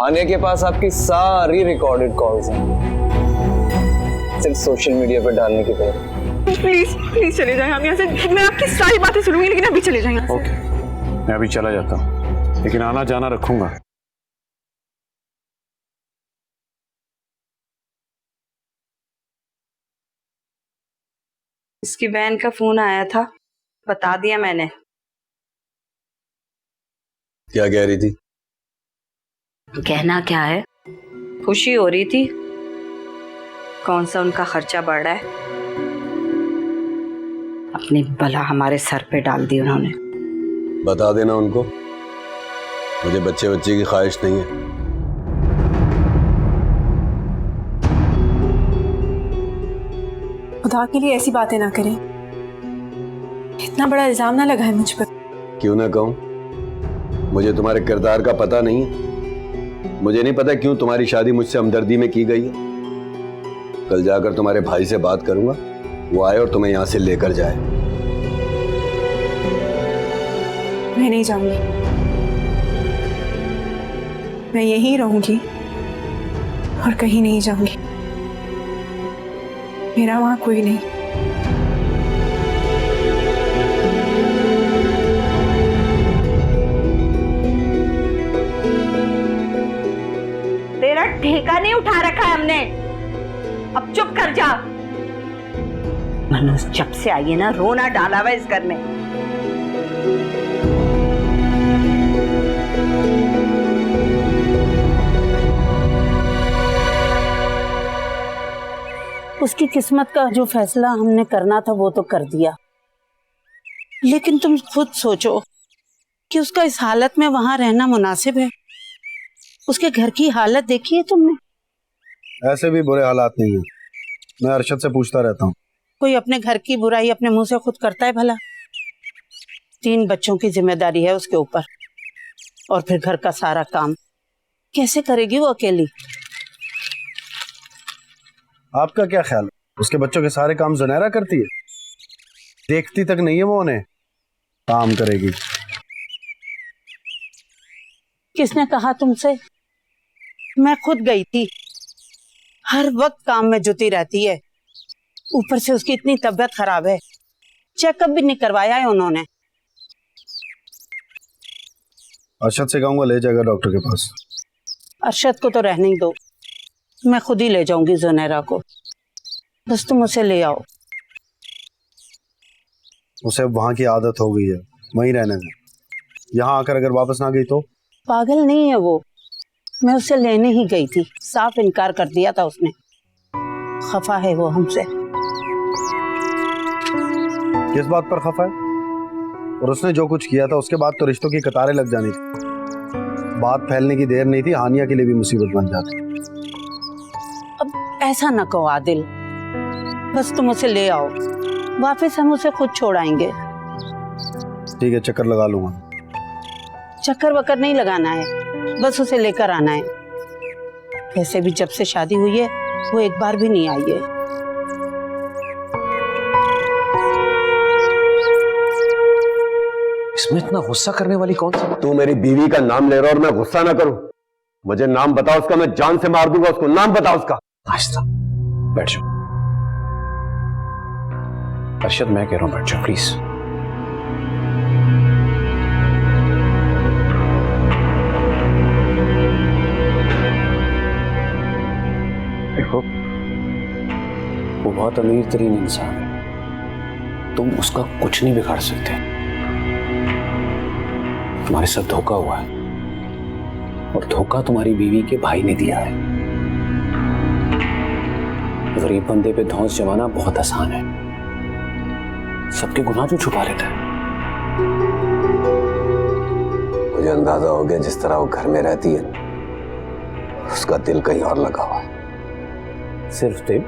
आनिया के पास आपकी सारी रिकॉर्डेड कॉल्स हैं, सिर्फ सोशल मीडिया पर डालने के लिए। प्लीज प्लीज चले जाएं, हम यहाँ से, मैं आपकी सारी बातें सुनूंगी लेकिन अभी चले जाएं। ओके, मैं अभी चला जाता हूँ, लेकिन आना जाना रखूंगा। इसकी बहन का फोन आया था, बता दिया मैंने। क्या कह रही थी? कहना क्या है, खुशी हो रही थी कौन सा उनका खर्चा बढ़ रहा है। अपनी बला हमारे सर पे डाल दी उन्होंने। बता देना उनको, मुझे बच्चे की ख्वाहिश नहीं है। खुदा के लिए ऐसी बातें ना करें, इतना बड़ा इल्जाम ना लगाए मुझ पर। क्यों ना कहूं, मुझे तुम्हारे किरदार का पता नहीं है। मुझे नहीं पता क्यों तुम्हारी शादी मुझसे हमदर्दी में की गई है। कल जाकर तुम्हारे भाई से बात करूंगा, वो आए और तुम्हें यहां से लेकर जाए। मैं नहीं जाऊंगी, मैं यहीं रहूंगी और कहीं नहीं जाऊंगी। मेरा वहां कोई नहीं। तेरा ठेका नहीं उठा रखा है हमने, अब चुप कर जा। मनोज जब से आई है ना, रोना डाला हुआ इस घर में। उसकी किस्मत का जो फैसला हमने करना था वो तो कर दिया, लेकिन तुम खुद सोचो कि उसका इस हालत में वहां रहना मुनासिब है? उसके घर की हालत देखी है तुमने? ऐसे भी बुरे हालात नहीं है, मैं अरशद से पूछता रहता हूँ। कोई अपने घर की बुराई अपने मुंह से खुद करता है भला? 3 बच्चों की जिम्मेदारी है उसके ऊपर, और फिर घर का सारा काम कैसे करेगी वो अकेली? आपका क्या ख्याल है, उसके बच्चों के सारे काम जुनैरा करती है? देखती तक नहीं है वो उन्हें, काम करेगी। किसने कहा तुमसे? मैं खुद गई थी, हर वक्त काम में जुटी रहती है। ऊपर से उसकी इतनी तबीयत खराब है, चेकअप भी नहीं करवाया है उन्होंने। अरशद से कहूंगा ले जाएगा डॉक्टर के पास। अरशद को तो रहने ही दो, मैं खुद ही ले जाऊंगी जुनैरा को। बस तुम उसे ले आओ। उसे अब वहां की आदत हो गई है, वहीं रहने में। यहाँ आकर अगर वापस ना गई तो? पागल नहीं है वो, मैं उसे लेने ही गई थी, साफ इनकार कर दिया था उसने। खफा है वो हमसे। किस बात पर खफा है? और उसने जो कुछ किया था उसके बाद तो रिश्तों की कतारें लग जानी थी। बात फैलने की देर नहीं थी, हानिया के लिए भी मुसीबत बन जाती। अब ऐसा न कहो आदिल, बस तुम उसे ले आओ, वापस हम उसे खुद छोड़ाएंगे। ठीक है, चक्कर लगा लूंगा। चक्कर वक्कर नहीं लगाना है, बस उसे लेकर आना है। वैसे भी जब से शादी हुई है वो एक बार भी नहीं आई है। इसमें इतना गुस्सा करने वाली कौन सी? तू मेरी बीवी का नाम ले रहा और मैं गुस्सा ना करूं? मुझे नाम बता उसका, मैं जान से मार दूंगा उसको। नाम बता उसका। आहिस्ता बैठ जाओ। अरशद मैं कह रहा हूं बैठ जाओ प्लीज। देखो वो बहुत अमीर तरीन इंसान है, तुम उसका कुछ नहीं बिगाड़ सकते। तुम्हारे साथ धोखा हुआ है, और धोखा तुम्हारी बीवी के भाई ने दिया है। गरीब बंदे पे धौंस जमाना बहुत आसान है, सबके गुनाह जो छुपा लेता है। मुझे अंदाजा हो गया जिस तरह वो घर में रहती है, उसका दिल कहीं और लगा हुआ है। सिर्फ दिल?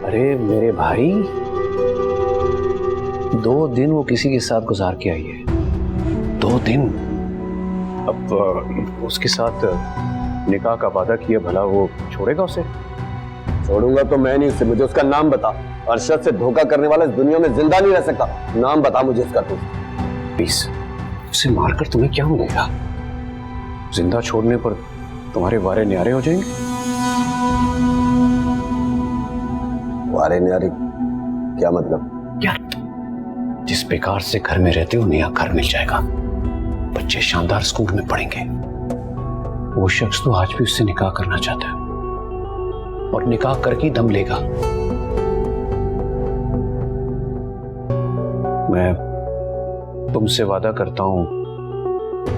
अरे मेरे भाई, 2 दिन वो किसी के साथ गुजार के आई है, 2 दिन। अब उसके साथ निकाह का वादा किया, भला वो छोड़ेगा उसे? छोड़ूंगा तो मैं नहीं उसे, मुझे उसका नाम बता। अरशद से धोखा करने वाला इस दुनिया में जिंदा नहीं रह सकता। नाम बता मुझे उसका। तू प्लीज, उसे मारकर तुम्हें क्या मिलेगा? जिंदा छोड़ने पर तुम्हारे वारे न्यारे हो जाएंगे। वारे न्यारे क्या मतलब? यार, जिस बेकार से घर में रहते हो नया घर मिल जाएगा, बच्चे शानदार स्कूल में पढ़ेंगे। वो शख्स तो आज भी उससे निकाह करना चाहता है और निकाह करके दम लेगा। मैं तुमसे वादा करता हूं,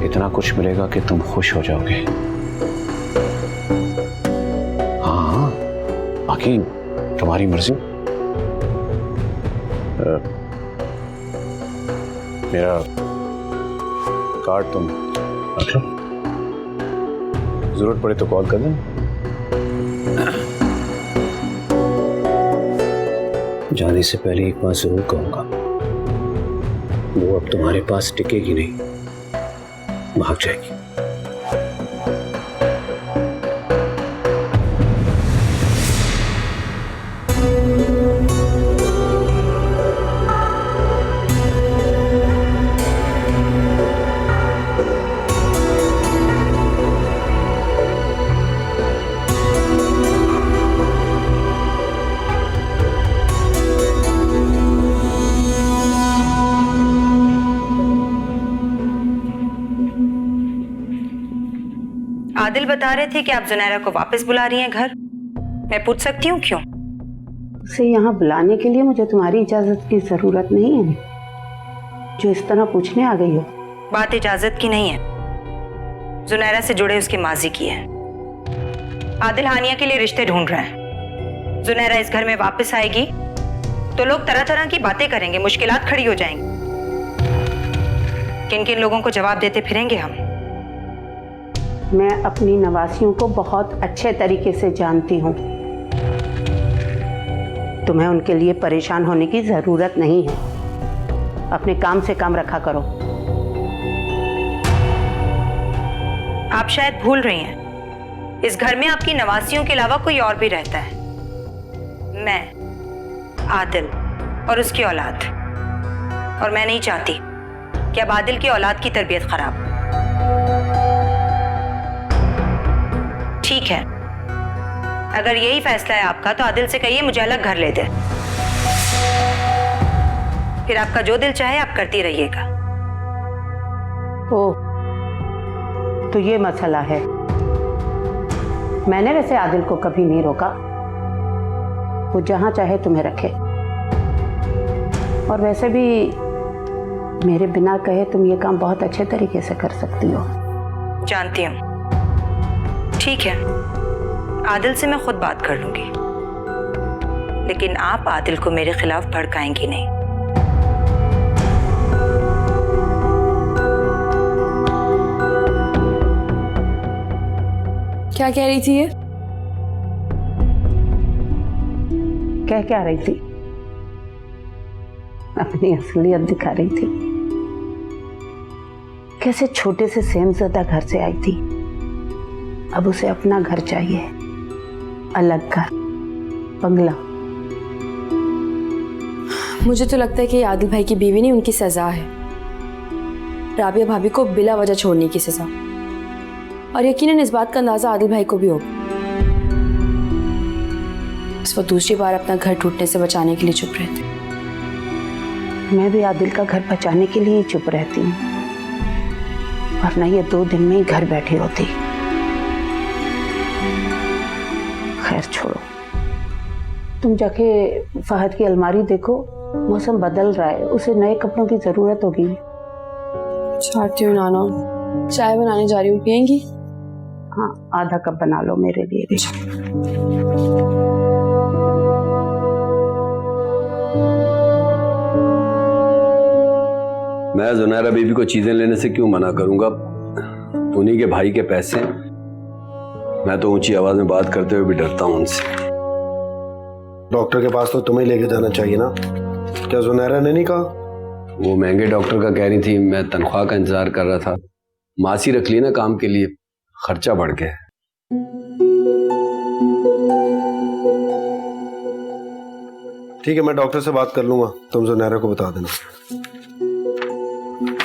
इतना कुछ मिलेगा कि तुम खुश हो जाओगे। हाँ, बाकी तुम्हारी मर्जी। मेरा कार्ड तुम रख लो, जरूरत पड़े तो कॉल कर देना। जाने से पहले एक बात जरूर कहूंगा, वो अब तुम्हारे पास टिकेगी नहीं, भाग जाएगी। आदिल बता रहे थे कि आप जुनैरा को वापस बुला रही हैं घर। मैं पूछ सकती हूँ क्यों? उसे यहाँ बुलाने के लिए मुझे तुम्हारी इजाजत की जरूरत नहीं है, जो इस तरह पूछने आ गई हो। बात इजाजत की नहीं है, जुनैरा से जुड़े उसके माजी की है। आदिल हानिया के लिए रिश्ते ढूंढ रहे हैं। जुनैरा इस घर में वापस आएगी तो लोग तरह तरह की बातें करेंगे, मुश्किलात खड़ी हो जाएंगी। किन किन लोगों को जवाब देते फिरेंगे हम? मैं अपनी नवासियों को बहुत अच्छे तरीके से जानती हूँ। तुम्हें उनके लिए परेशान होने की जरूरत नहीं है। अपने काम से काम रखा करो। आप शायद भूल रही हैं, इस घर में आपकी नवासियों के अलावा कोई और भी रहता है। मैं, आदिल और उसकी औलाद। और मैं नहीं चाहती कि अब आदिल की औलाद की तरबियत खराब। ठीक है, अगर यही फैसला है आपका तो आदिल से कहिए मुझे अलग घर ले दे। फिर आपका जो दिल चाहे आप करती रहिएगा। ओह, तो ये मसला है। मैंने वैसे आदिल को कभी नहीं रोका, वो जहां चाहे तुम्हें रखे। और वैसे भी मेरे बिना कहे तुम ये काम बहुत अच्छे तरीके से कर सकती हो। जानती हूँ। ठीक है, आदिल से मैं खुद बात कर लूंगी, लेकिन आप आदिल को मेरे खिलाफ भड़काएंगी नहीं। क्या कह रही थी ये? कह क्या रही थी? अपनी असलियत दिखा रही थी। कैसे छोटे से सेमज़दा घर से आई थी, अब उसे अपना घर चाहिए, अलग घर, बंगला। मुझे तो लगता है कि ये आदिल भाई की बीवी नहीं, उनकी सजा है। राबिया भाभी को बिला वजह छोड़ने की सजा। और यकीनन इस बात का अंदाजा आदिल भाई को भी होगा। बस वो दूसरी बार अपना घर टूटने से बचाने के लिए चुप रहते। मैं भी आदिल का घर बचाने के लिए चुप रहती हूँ, वरना ये 2 दिन में ही घर बैठी होती। खैर छोड़ो, तुम जाके फहद की अलमारी देखो, मौसम बदल रहा है, उसे नए कपड़ों की जरूरत होगी। चाहती हूँ नाना, चाय बनाने जा रही हूँ, पियेंगी? हाँ, आधा कप बना लो मेरे लिए भी। मैं जुनैरा बीबी को चीजें लेने से क्यों मना करूंगा? उन्हीं के भाई के पैसे। मैं तो ऊंची आवाज में बात करते हुए भी डरता हूं उनसे। डॉक्टर के पास तो तुम्हें लेके जाना चाहिए ना, क्या जुनैरा ने नहीं कहा? वो महंगे डॉक्टर का कह रही थी, मैं तनख्वाह का इंतजार कर रहा था। मासी रख ली ना काम के लिए, खर्चा बढ़ गया। ठीक है, मैं डॉक्टर से बात कर लूंगा, तुम जुनैरा को बता देना।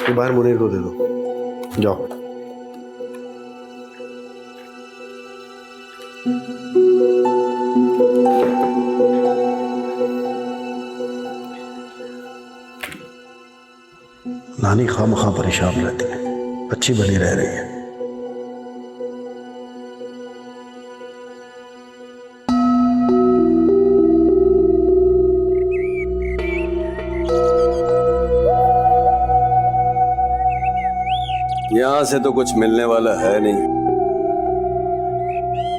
ये बाहर मुनीर को दे दो, जाओ। नानी खामखा परेशान रहती है, अच्छी बनी रह रही है। यहां से तो कुछ मिलने वाला है नहीं,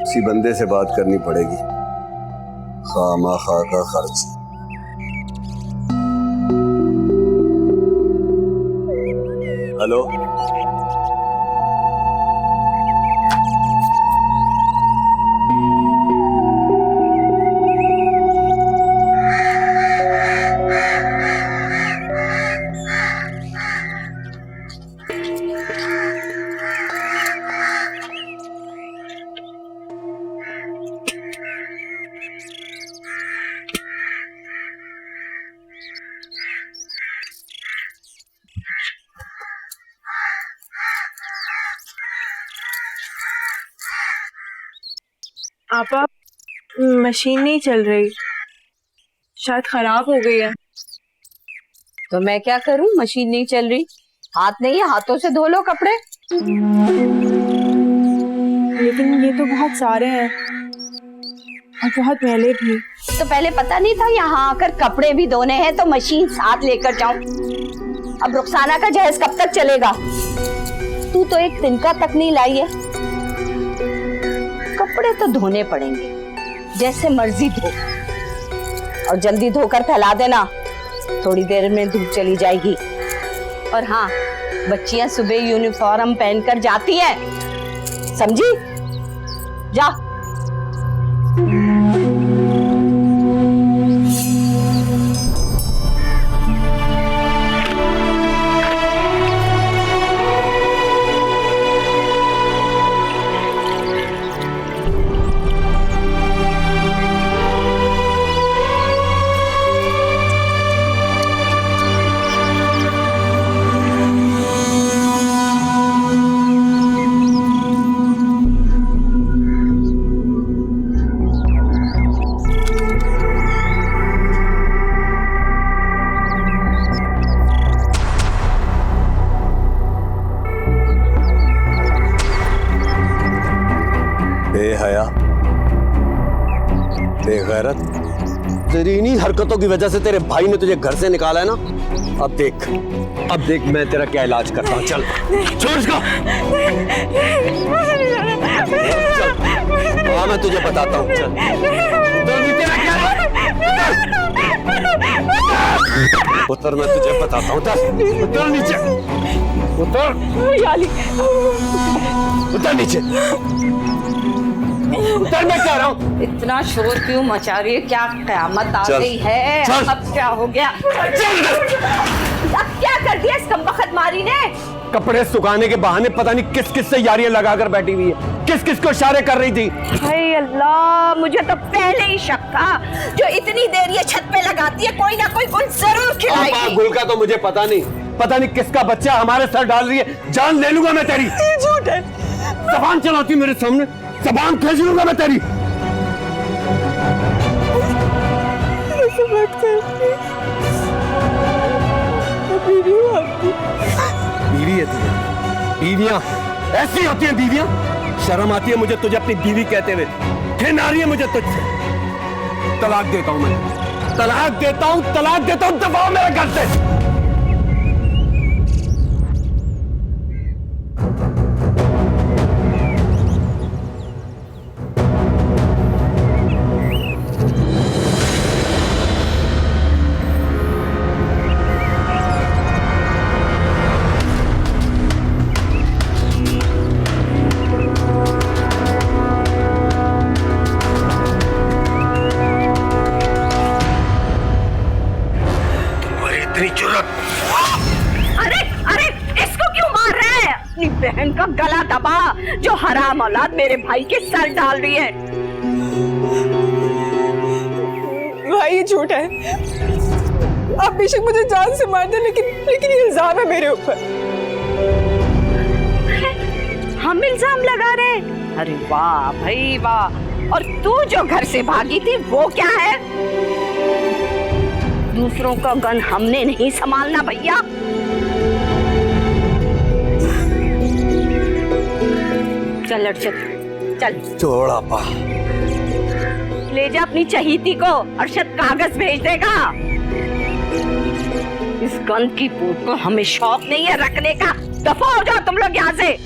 उसी बंदे से बात करनी पड़ेगी। खामखा का खर्च। हेलो, आपा मशीन नहीं चल रही, शायद खराब हो गई है। तो मैं क्या करूं? मशीन नहीं चल रही, हाथ नहीं है, हाथों से धो लो कपड़े। लेकिन ये तो बहुत सारे हैं और बहुत मैले भी। तो पहले पता नहीं था यहाँ आकर कपड़े भी धोने हैं तो मशीन साथ लेकर जाऊं। अब रुखसाना का जहेज कब तक चलेगा? तू तो एक तिनका तक नहीं लाई है। कपड़े तो धोने पड़ेंगे, जैसे मर्जी धो, और जल्दी धोकर फैला देना, थोड़ी देर में धूप चली जाएगी। और हाँ, बच्चियां सुबह यूनिफॉर्म पहनकर जाती हैं, समझी? जा। बेहया, बेगैरत, तेरी इन्हीं हरकतों की वजह से तेरे भाई ने तुझे घर से निकाला है ना। अब देख मैं तेरा क्या इलाज करता हूँ। चल छोड़ इसको। चल, हाँ मैं तुझे बताता हूँ। चल तेरा क्या उतर, मैं तुझे बताता हूँ। उतर नीचे, उतर नीचे, उतर, मैं कह रहा हूँ। इतना शोर क्यों मचा रही है? क्या कयामत आ गई है? अब क्या हो गया? अब क्या कर दिया इस कमबख्त मारी ने? कपड़े सुखाने के बहाने पता नहीं किस किस से यारियां लगाकर बैठी हुई है, किस किस को इशारे कर रही थी। हाय अल्लाह, मुझे तो पहले ही शक था, जो इतनी देर ये छत पे लगाती है कोई ना कोई गुल जरूर खिलाएगी। गुल का तो मुझे पता नहीं किसका बच्चा हमारे सर डाल रही है। जान ले लूंगा मैं तेरी। झूठ है। जबान चलाती मेरे सामने, जबान खींच लूंगा मैं तेरी। बीवी है तुझे? बीवियां ऐसी होती हैं बीवियां? शर्म आती है मुझे तुझे अपनी बीवी कहते हुए? घिन आ रही है मुझे तुझसे। तलाक देता हूं मैं, तलाक देता हूं, दबाओ मेरे घर से। अरे इसको क्यों मार रहे हैं? अपनी बहन का गला दबा, जो हराम औलाद मेरे भाई के सर डाल रही है। भाई ये झूठ है। आप बेशक मुझे जान से मार दें, लेकिन ये इल्जाम है मेरे ऊपर। हम इल्जाम लगा रहे हैं? अरे वाह भाई वाह, और तू जो घर से भागी थी वो क्या है? दूसरों का गन हमने नहीं संभालना भैया। चल अर्शद चल, छोड़ा पा। ले जा अपनी चहीती को, अर्शद कागज भेज देगा। इस गन की बू को हमें शौक नहीं है रखने का। दफा हो जाओ तुम लोग यहाँ से।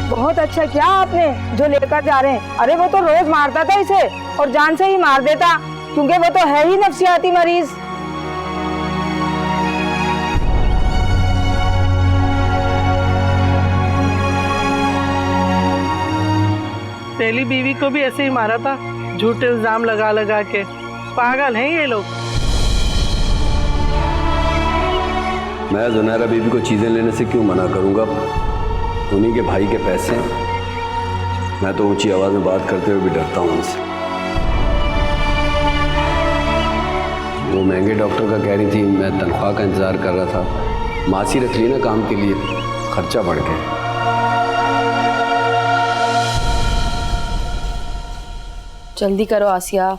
बहुत अच्छा किया आपने जो लेकर जा रहे हैं। अरे वो तो रोज मारता था इसे और जान से ही मार देता, क्योंकि वो तो है ही नफसियाती मरीज। पहली बीवी को भी ऐसे ही मारा था, झूठे इल्जाम लगा लगा के। पागल हैं ये लोग। मैं जुनैरा बीबी को चीजें लेने से क्यों मना करूंगा? उन्हीं के भाई के पैसे हैं। मैं तो ऊंची आवाज में बात करते हुए भी डरता हूं उनसे। वो महंगे डॉक्टर का कह रही थी, मैं तनख्वाह का इंतजार कर रहा था। मासी रख ली ना काम के लिए, खर्चा बढ़ गया। जल्दी करो आसिया।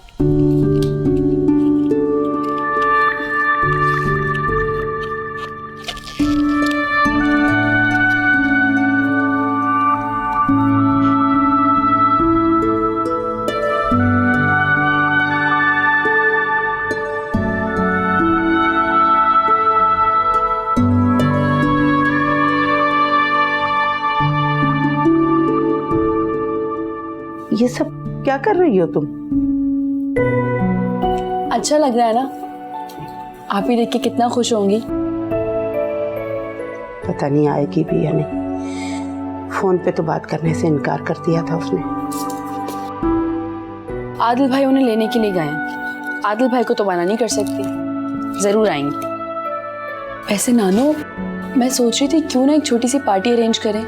ये सब क्या कर रही हो तुम? अच्छा लग रहा है ना? आप ही देख के कितना खुश होंगी। पता नहीं आएगी भी या नहीं। फोन पे तो बात करने से इनकार कर दिया था उसने। आदिल भाई उन्हें लेने के लिए गए हैं। आदिल भाई को तो मना नहीं कर सकती, जरूर आएंगे। वैसे नानो, मैं सोच रही थी क्यों ना एक छोटी सी पार्टी अरेंज करें।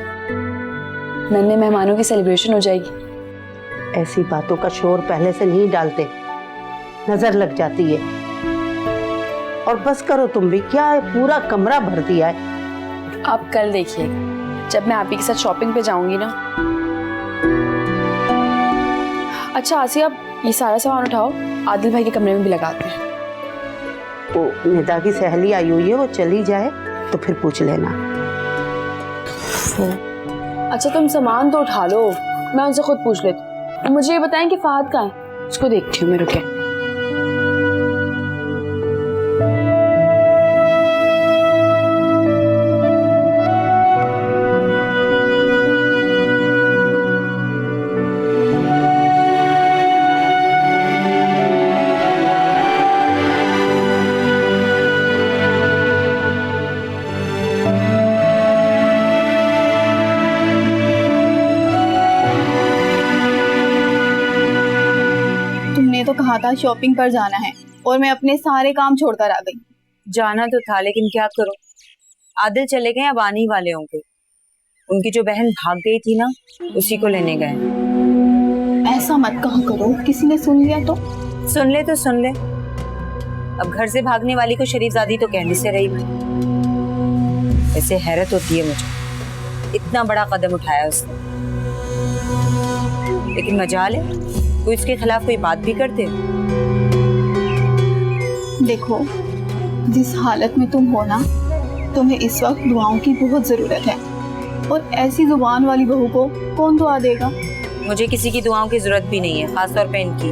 नन्हे मेहमानों की सेलिब्रेशन हो जाएगी। ऐसी बातों का शोर पहले से नहीं डालते, नजर लग जाती है। और बस करो तुम भी, क्या है पूरा कमरा भर दिया है। आप कल देखिए जब मैं आप ही के साथ शॉपिंग पे जाऊंगी ना। अच्छा आसिया, आप ये सारा सामान उठाओ, आदिल भाई के कमरे में भी लगाते हैं। वो निदा की सहेली आई हुई है, वो चली जाए तो फिर पूछ लेना। अच्छा तुम सामान तो उठा लो, मैं उनसे खुद पूछ लेती हूँ। मुझे ये बताएं कि फहद कहाँ है? उसको देखती हूँ मैं, रुके। तो कहा था शॉपिंग पर जाना है और मैं अपने सारे काम छोड़कर आ गई। जाना तो था, लेकिन क्या करूं, आदिल चले गए, अब आने ही वाले होंगे। उनकी जो बहन भाग गई थी ना, उसी को लेने गए। ऐसा मत कहा करो, किसी ने सुन लिया तो? सुन ले तो सुन ले, अब घर से भागने वाली को शरीफजादी तो कहने से रही। ऐसे हैरत होती है मुझे, इतना बड़ा कदम उठाया उसने, लेकिन मजाल है कोई इसके खिलाफ कोई बात भी करते। देखो, जिस हालत में तुम हो ना, तुम्हें इस वक्त दुआओं की बहुत जरूरत है। और ऐसी जुबान वाली बहू को कौन दुआ देगा? मुझे किसी की दुआओं की जरूरत भी नहीं है, खासतौर पे इनकी।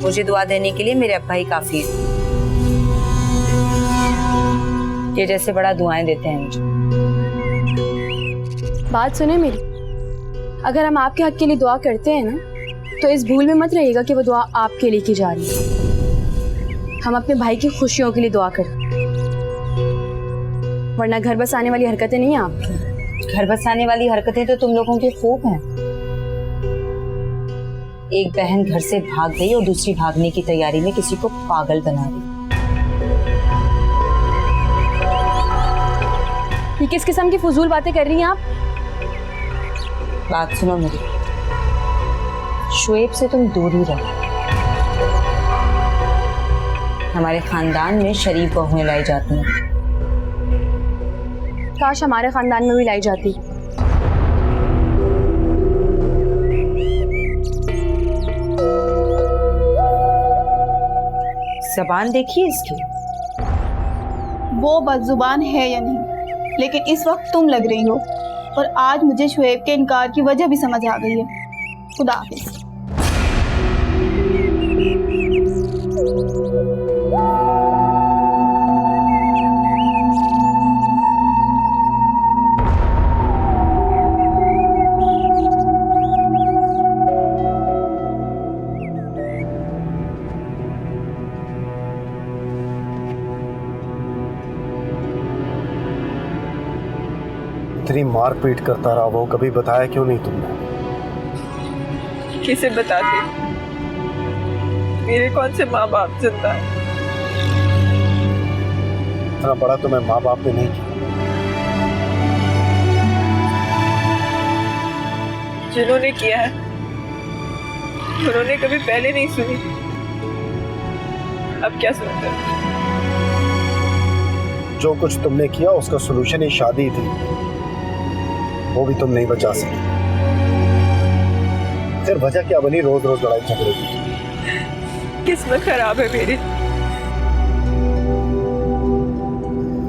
मुझे दुआ देने के लिए मेरे अब्बा ही काफी है। ये जैसे बड़ा दुआएं देते हैं मुझे। बात सुने मेरी, अगर हम आपके हक के लिए दुआ करते हैं ना, तो इस भूल में मत रहिएगा कि वो दुआ आपके लिए की जा रही है। हम अपने भाई की खुशियों के लिए दुआ करें, वरना घर बसाने वाली हरकतें नहीं है आपकी। घर बसाने वाली हरकतें तो तुम लोगों के खूब हैं, एक बहन घर से भाग गई और दूसरी भागने की तैयारी में किसी को पागल बना रही। ये किस किस्म की फजूल बातें कर रही हैं आप? बात सुनो मेरी, शुएब से तुम दूर ही रहो। हमारे खानदान में शरीफ बहुएं लाई जाती हैं। काश हमारे खानदान में भी लाई जाती। ज़बान देखिए इसकी। वो बदजुबान है या नहीं, लेकिन इस वक्त तुम लग रही हो, और आज मुझे शुएब के इनकार की वजह भी समझ आ गई है। खुदा हाफिज। इतनी मार पीट करता रहा वो, कभी बताया क्यों नहीं तुमने? किसे बताती, मेरे कौन से माँ बाप जिंदा है। इतना बड़ा तो मैं माँ बाप ने नहीं किया। जिन्होंने किया है उन्होंने कभी पहले नहीं सुनी, अब क्या सुनते? जो कुछ तुमने किया उसका सोल्यूशन ही शादी थी, वो भी तुम नहीं बचा सके। फिर वजह क्या बनी रोज रोज लड़ाई झगड़े की? किस्मत खराब है मेरी।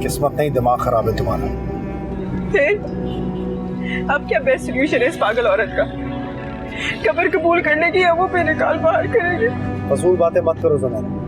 किस्मत नहीं, दिमाग खराब है तुम्हारा। फिर अब क्या बेस्ट सोल्यूशन है इस पागल औरत का? कब्र कबूल करने की या वो बेनिकाल बाहर करेगी? फजूल बातें मत करो ज़माना।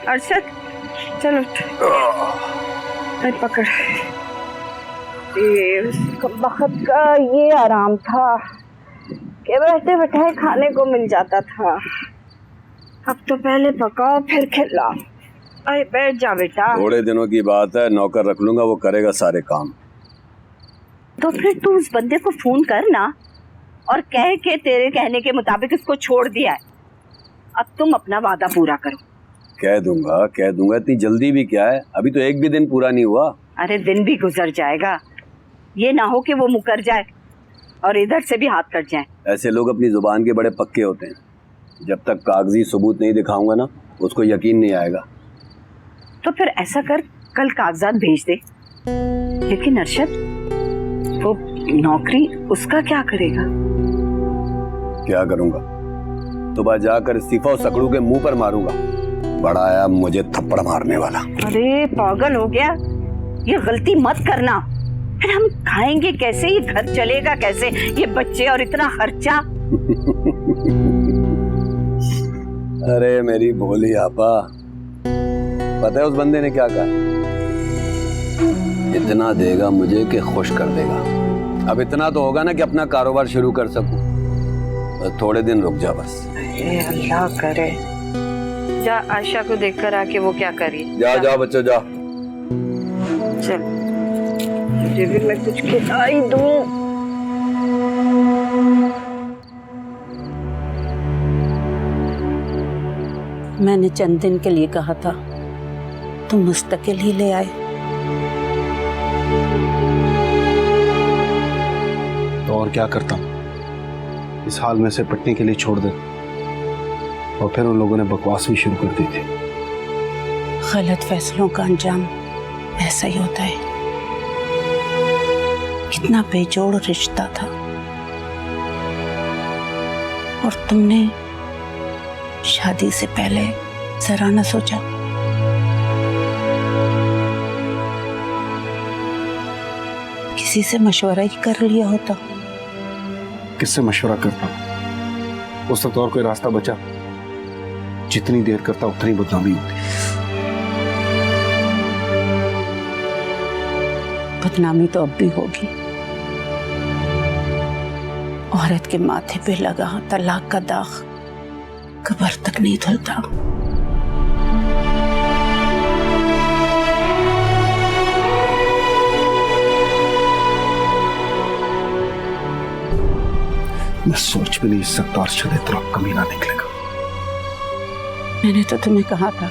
अरशद चलो अरे पकड़। ये वक्त का ये आराम था कि बैठे बैठाए खाने को मिल जाता था। अब तो पहले पकाओ फिर खिलाओ। अरे बैठ जा बेटा। थोड़े दिनों की बात है, नौकर रख लूंगा, वो करेगा सारे काम। तो फिर तू उस बंदे को फोन कर ना और कह के तेरे कहने के मुताबिक इसको छोड़ दिया है। अब तुम अपना वादा पूरा करो। कह दूंगा। इतनी जल्दी भी क्या है, अभी तो एक भी दिन पूरा नहीं हुआ। अरे दिन भी गुजर जाएगा, ये ना हो कि वो मुकर जाए और इधर से भी हाथ कट जाए। ऐसे लोग अपनी जुबान के बड़े पक्के होते हैं। जब तक कागजी सबूत नहीं दिखाऊंगा ना, उसको यकीन नहीं आएगा। तो फिर ऐसा कर, कल कागजात भेज दे। लेकिन अरशद, वो नौकरी उसका क्या करेगा? क्या करूंगा? सुबह जाकर इस्तीफा उस सकड़ू के मुंह पर मारूंगा। बड़ा आया मुझे थप्पड़ मारने वाला। अरे पागल हो गया, ये गलती मत करना। फिर हम खाएंगे कैसे, ये घर चलेगा कैसे, ये बच्चे और इतना खर्चा। अरे मेरी भोली आपा, पता है उस बंदे ने क्या कहा? इतना देगा मुझे कि खुश कर देगा। अब इतना तो होगा ना कि अपना कारोबार शुरू कर सकूं। थोड़े दिन रुक जा बस। अरे अल्लाह करे। जा आयशा को देखकर आके वो क्या करी। जा जा बच्चा जा। चल मुझे भी मैं कुछ खिलाई दूं। मैंने चंद दिन के लिए कहा था, तुम मुस्तकिल ही ले आए। तो और क्या करता हूँ, इस हाल में से पटने के लिए छोड़ दे। और फिर उन लोगों ने बकवास भी शुरू कर दी थी। गलत फैसलों का अंजाम ऐसा ही होता है। कितना बेजोड़ रिश्ता था, और तुमने शादी से पहले जरा न सोचा। किसी से मशवरा ही कर लिया होता। किससे मशवरा करता हूँ, उस वक्त और कोई रास्ता बचा? जितनी देर करता उतनी बदनामी होती। बदनामी तो अब भी होगी। औरत के माथे पे लगा तलाक का दाग कब्र तक नहीं धुलता। मैं सोच भी नहीं सकता अर्शद इतना कमीना निकलेगा। मैंने तो तुम्हें कहा था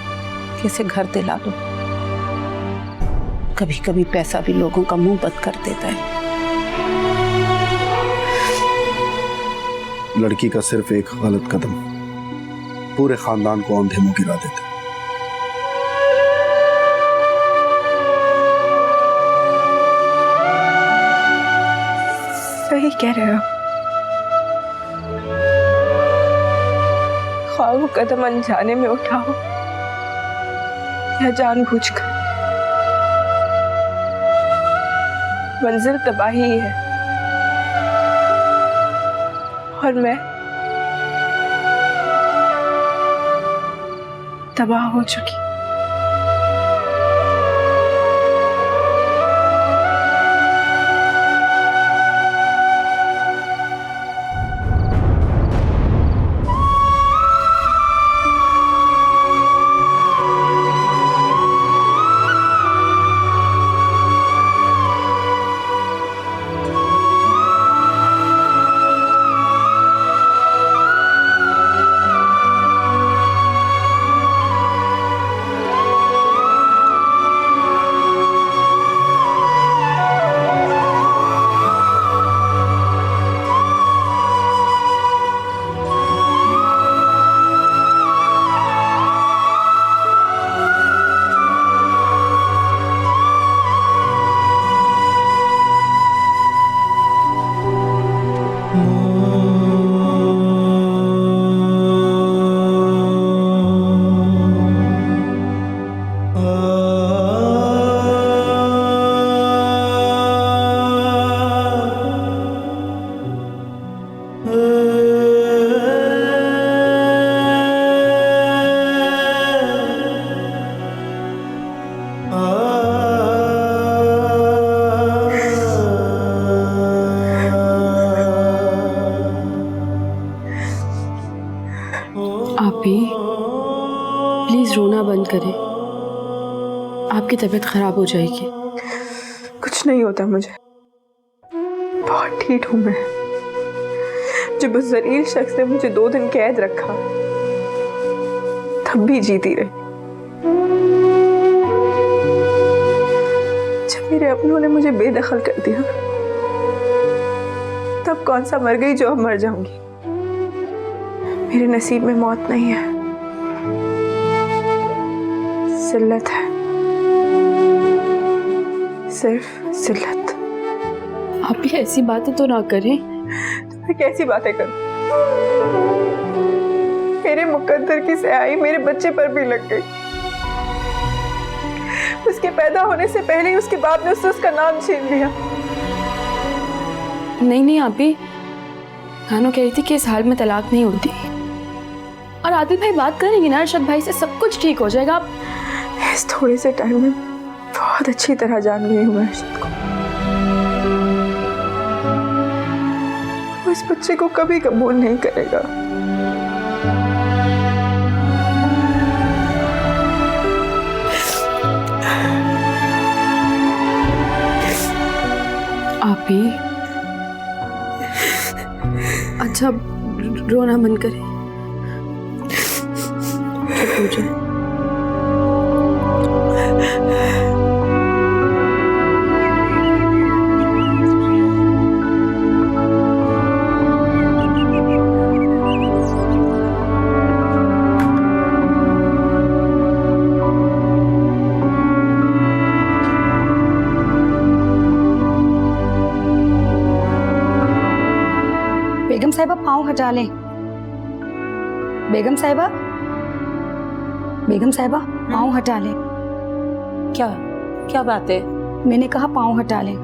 कि इसे घर दिला दो। कभी कभी पैसा भी लोगों का मुंह बंद कर देता है। लड़की का सिर्फ एक गलत कदम पूरे खानदान को अंधे मुंह गिरा देता। सही कह रहे हो। ख्वाह वो कदम अनजाने में उठाओ या जानबूझकर, मंजिल तबाही है। और मैं तबाह हो चुकी। प्लीज रोना बंद करें, आपकी तबीयत खराब हो जाएगी। कुछ नहीं होता मुझे, बहुत ठीक हूं मैं। जब उस जलील शख्स ने मुझे 2 दिन कैद रखा तब भी जीती रही। जब मेरे अपनों ने मुझे बेदखल कर दिया तब कौन सा मर गई जो अब मर जाऊंगी। मेरे नसीब में मौत नहीं है, जिल्लत है, सिर्फ जिल्लत। आप भी ऐसी बातें तो ना करें। तो मैं कैसी बातें करूं? मेरे मुकद्दर की स्याही मेरे बच्चे पर भी लग गई। उसके पैदा होने से पहले ही उसके बाप ने उससे उसका नाम छीन लिया। नहीं आप भी खानो कह रही थी कि इस हाल में तलाक नहीं होती, और आदिल भाई बात करेंगे ना अरशद भाई से, सब कुछ ठीक हो जाएगा। आप इस थोड़े से टाइम में बहुत अच्छी तरह जान गई हूँ मैं अरशद को। वो इस बच्चे को कभी कबूल नहीं करेगा। आप भी अच्छा रोना बंद करें, चुप हो जाए। बेगम साहिबा पाँव हटा लें। बेगम साहिबा, बेगम साहिबा पाँव हटा लें। क्या क्या बात है? मैंने कहा पाँव हटा लें।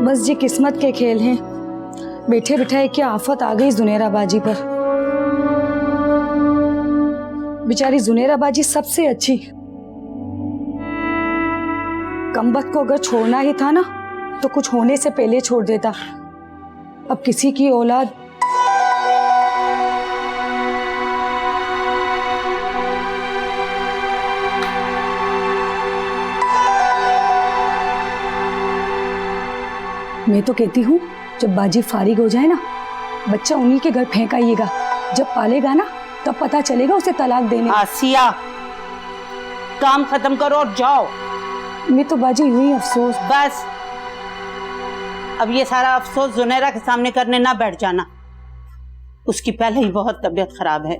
बस ये किस्मत के खेल हैं। बैठे बिठाए क्या आफत आ गई जुनेरा बाजी पर। बेचारी जुनेरा बाजी सबसे अच्छी। कमबख्त को अगर छोड़ना ही था ना तो कुछ होने से पहले छोड़ देता। अब किसी की औलाद मैं तो कहती हूँ जब बाजी फारिग हो जाए ना, बच्चा उन्हीं के घर फेंक आइएगा। जब पालेगा ना तब पता चलेगा उसे तलाक देने। आसिया, काम खत्म करो और जाओ। मैं तो बाजी यूं ही अफसोस। बस अब ये सारा अफसोस जुनेरा के सामने करने ना बैठ जाना। उसकी पहले ही बहुत तबीयत खराब है।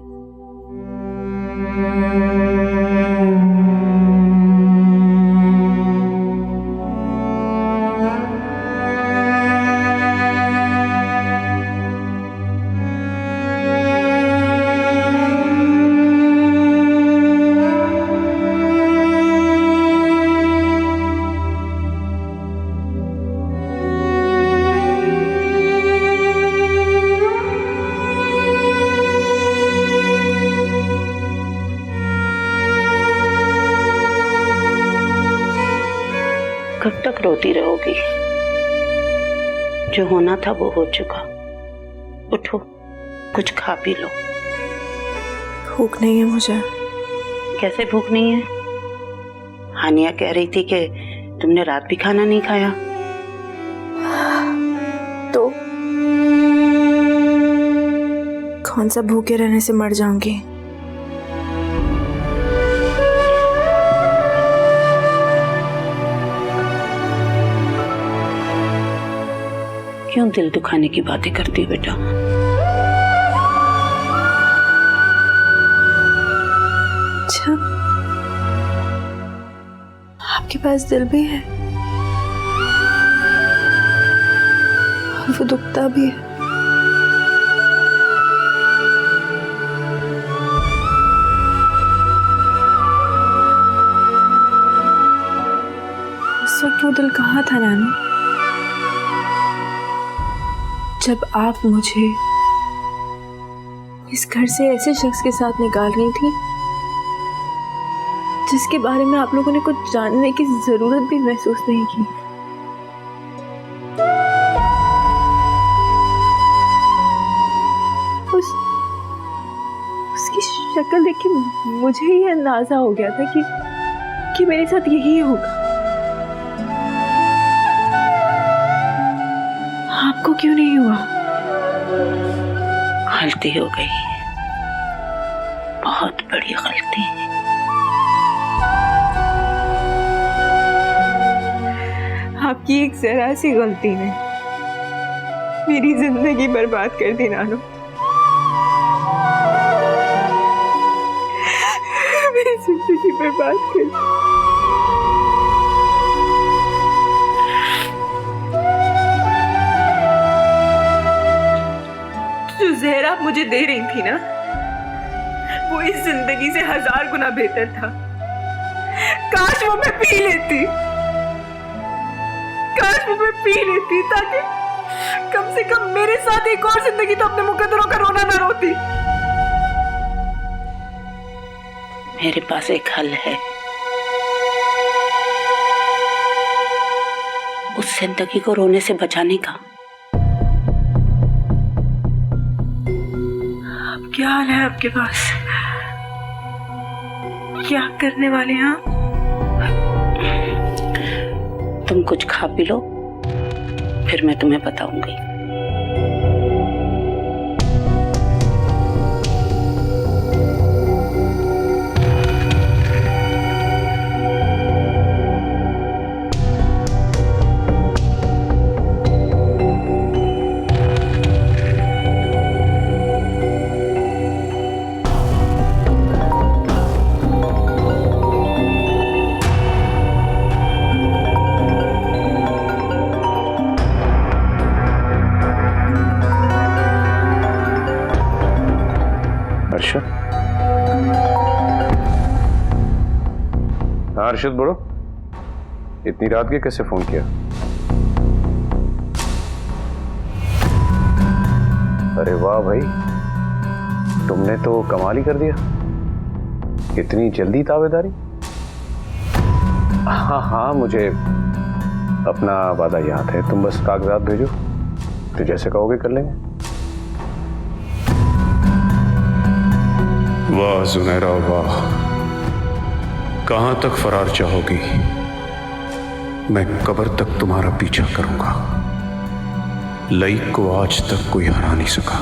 कब तक रोती रहोगी? जो होना था वो हो चुका। उठो, कुछ खा पी लो। भूख नहीं है मुझे। कैसे भूख नहीं है? हानिया कह रही थी कि तुमने रात भी खाना नहीं खाया। तो कौन सा भूखे रहने से मर जाऊंगी? क्यों दिल दुखाने की बातें करती हो बेटा? अच्छा, आपके पास दिल भी है और वो दुखता भी है। उस वक्त वो दिल कहाँ था नानी, जब आप मुझे इस घर से ऐसे शख्स के साथ निकाल रही थी जिसके बारे में आप लोगों ने कुछ जानने की जरूरत भी महसूस नहीं की। उसकी शक्ल देख के मुझे ही अंदाजा हो गया था कि मेरे साथ यही होगा। आपको क्यों नहीं हुआ? गलती हो गई, बहुत बड़ी गलती। आपकी एक जरा सी गलती ने मेरी जिंदगी बर्बाद कर दी नानू। मेरी जिंदगी बर्बाद कर दी। जो जहर आप मुझे दे रही थी ना, वो इस जिंदगी से 1000 गुना बेहतर था। काश वो मैं पी लेती, काश वो मैं पी लेती, ताकि कम से कम मेरे साथ एक और जिंदगी तो अपने मुकद्दरों का रोना ना रोती। मेरे पास एक हल है। उस जिंदगी को रोने से बचाने का। अब क्या हाल है आपके पास? क्या करने वाले हैं आप? तुम कुछ खा पी लो, फिर मैं तुम्हें बताऊंगी। अर्शद, हाँ अर्शद बोलो, इतनी रात के कैसे फोन किया? अरे वाह भाई, तुमने तो कमाल ही कर दिया, इतनी जल्दी ताबेदारी। हाँ हाँ, मुझे अपना वादा याद है, तुम बस कागजात भेजो, तो जैसे कहोगे कर लेंगे। वाह जुनैरा वाह, कहां तक फरार चाहोगी? मैं कब्र तक तुम्हारा पीछा करूंगा। लईक को आज तक कोई हरा नहीं सका।